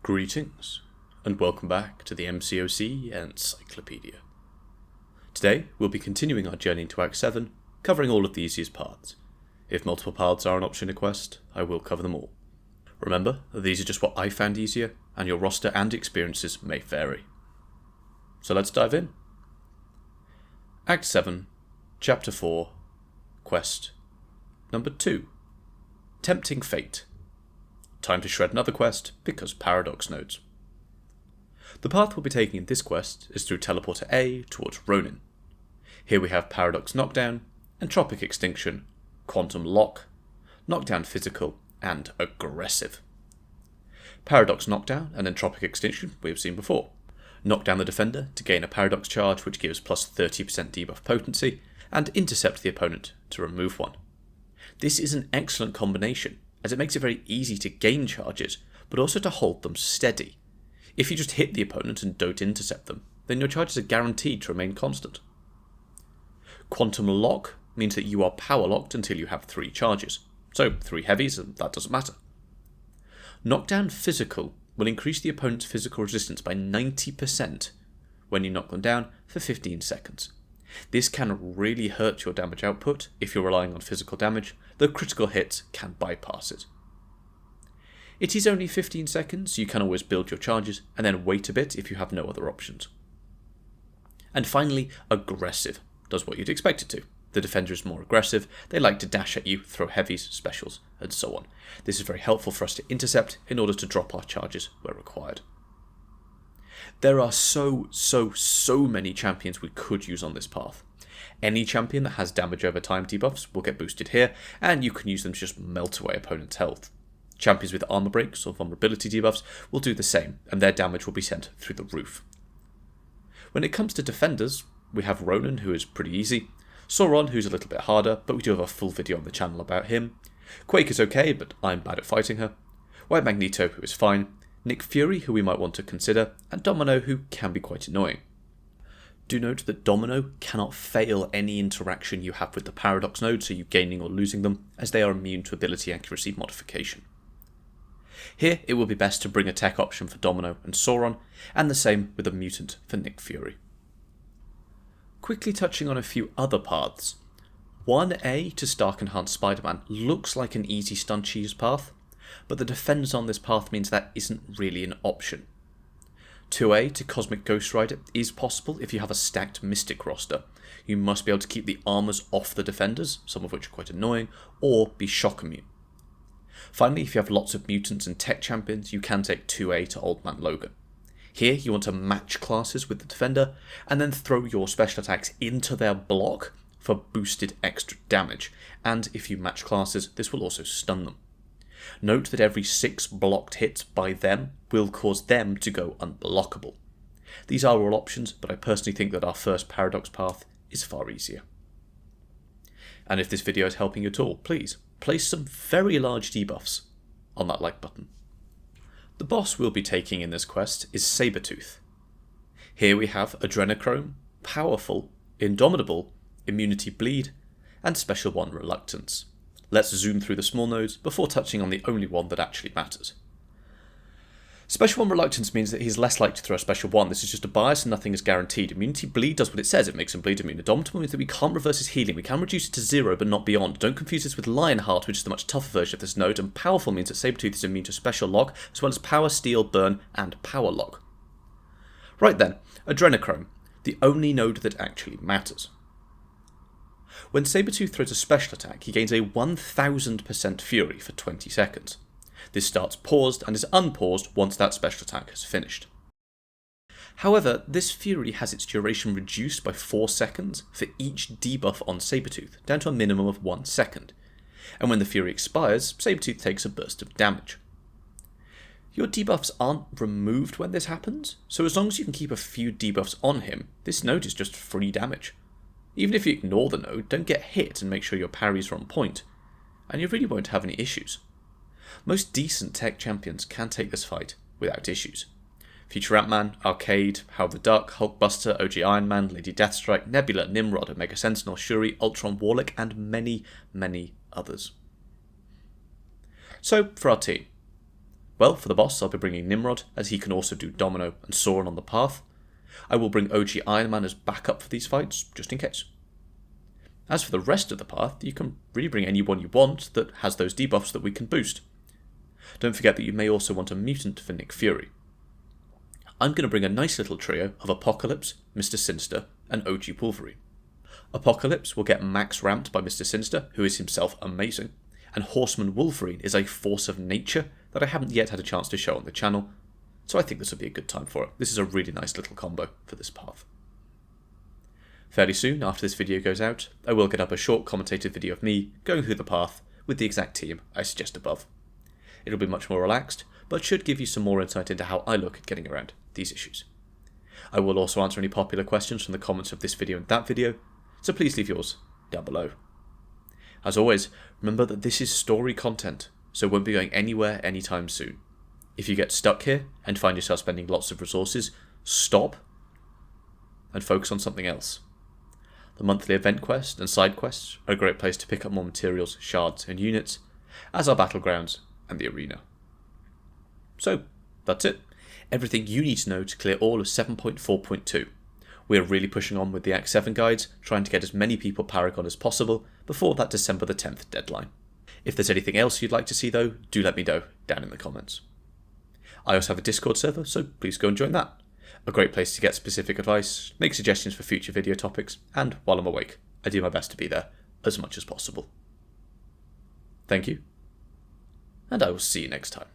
Greetings, and welcome back to the MCOC Encyclopedia. Today, we'll be continuing our journey into Act 7, covering all of the easiest paths. If multiple paths are an option in a quest, I will cover them all. Remember, these are just what I found easier, and your roster and experiences may vary. So let's dive in. Act 7, Chapter 4, Quest Number 2, Tempting Fate. Time to shred another quest, because paradox nodes. The path we'll be taking in this quest is through Teleporter A towards Ronin. Here we have Paradox Knockdown, Entropic Extinction, Quantum Lock, Knockdown Physical, and Aggressive. Paradox Knockdown and Entropic Extinction we have seen before. Knock down the defender to gain a Paradox Charge which gives plus 30% debuff potency, and intercept the opponent to remove one. This is an excellent combination, as it makes it very easy to gain charges, but also to hold them steady. If you just hit the opponent and don't intercept them, then your charges are guaranteed to remain constant. Quantum Lock means that you are power locked until you have 3 charges, so 3 heavies and that doesn't matter. Knockdown Physical will increase the opponent's physical resistance by 90% when you knock them down for 15 seconds. This can really hurt your damage output if you're relying on physical damage, though critical hits can bypass it. It is only 15 seconds, so you can always build your charges and then wait a bit if you have no other options. And finally, Aggressive does what you'd expect it to. The defender is more aggressive, they like to dash at you, throw heavies, specials, and so on. This is very helpful for us to intercept in order to drop our charges where required. There are so many champions we could use on this path. Any champion that has damage over time debuffs will get boosted here, and you can use them to just melt away opponents' health. Champions with armor breaks or vulnerability debuffs will do the same, and their damage will be sent through the roof. When it comes to defenders, we have Ronin, who is pretty easy, Sauron, who's a little bit harder, but we do have a full video on the channel about him. Quake is okay, but I'm bad at fighting her. White Magneto, who is fine. Nick Fury, who we might want to consider, and Domino, who can be quite annoying. Do note that Domino cannot fail any interaction you have with the Paradox node, so you gaining or losing them, as they are immune to ability accuracy modification. Here, it will be best to bring a tech option for Domino and Sauron, and the same with a mutant for Nick Fury. Quickly touching on a few other paths. 1A to Stark Enhanced Spider-Man looks like an easy stun cheese path, but the defenders on this path means that isn't really an option. 2A to Cosmic Ghost Rider is possible if you have a stacked Mystic roster. You must be able to keep the armors off the defenders, some of which are quite annoying, or be shock immune. Finally, if you have lots of mutants and tech champions, you can take 2A to Old Man Logan. Here, you want to match classes with the defender, and then throw your special attacks into their block for boosted extra damage, and if you match classes, this will also stun them. Note that every 6 blocked hits by them will cause them to go unblockable. These are all options, but I personally think that our first Paradox path is far easier. And if this video is helping you at all, please place some very large debuffs on that like button. The boss we'll be taking in this quest is Sabretooth. Here we have Adrenochrome, Powerful, Indomitable, Immunity Bleed, and Special 1 Reluctance. Let's zoom through the small nodes before touching on the only one that actually matters. Special 1 Reluctance means that he's less likely to throw a Special 1. This is just a bias and nothing is guaranteed. Immunity Bleed does what it says, it makes him bleed immune. Indomitable means that we can't reverse his healing. We can reduce it to 0 but not beyond. Don't confuse this with Lionheart, which is the much tougher version of this node, and Powerful means that Sabretooth is immune to Special Lock, as well as Power, Steel, Burn, and Power Lock. Right then, Adrenochrome, the only node that actually matters. When Sabretooth throws a special attack, he gains a 1000% Fury for 20 seconds. This starts paused and is unpaused once that special attack has finished. However, this Fury has its duration reduced by 4 seconds for each debuff on Sabretooth, down to a minimum of 1 second. And when the Fury expires, Sabretooth takes a burst of damage. Your debuffs aren't removed when this happens, so as long as you can keep a few debuffs on him, this node is just free damage. Even if you ignore the node, don't get hit and make sure your parries are on point, and you really won't have any issues. Most decent tech champions can take this fight without issues. Future Ant-Man, Arcade, Howard the Duck, Hulkbuster, OG Iron Man, Lady Deathstrike, Nebula, Nimrod, Omega Sentinel, Shuri, Ultron, Warlock, and many others. So, for our team. Well, for the boss, I'll be bringing Nimrod, as he can also do Domino and Sauron on the path. I will bring OG Iron Man as backup for these fights, just in case. As for the rest of the path, you can really bring anyone you want that has those debuffs that we can boost. Don't forget that you may also want a mutant for Nick Fury. I'm going to bring a nice little trio of Apocalypse, Mr. Sinister, and OG Wolverine. Apocalypse will get max ramped by Mr. Sinister, who is himself amazing, and Horseman Wolverine is a force of nature that I haven't yet had a chance to show on the channel, so I think this will be a good time for it. This is a really nice little combo for this path. Fairly soon after this video goes out, I will get up a short commentated video of me going through the path with the exact team I suggest above. It'll be much more relaxed, but should give you some more insight into how I look at getting around these issues. I will also answer any popular questions from the comments of this video and that video, so please leave yours down below. As always, remember that this is story content, so it won't be going anywhere anytime soon. If you get stuck here and find yourself spending lots of resources, stop and focus on something else. The monthly event quest and side quests are a great place to pick up more materials, shards and units, as are battlegrounds and the arena. So, that's it. Everything you need to know to clear all of 7.4.2. We are really pushing on with the Act 7 guides, trying to get as many people Paragon as possible before that December the 10th deadline. If there's anything else you'd like to see though, do let me know down in the comments. I also have a Discord server, so please go and join that. A great place to get specific advice, make suggestions for future video topics, and while I'm awake, I do my best to be there as much as possible. Thank you, and I will see you next time.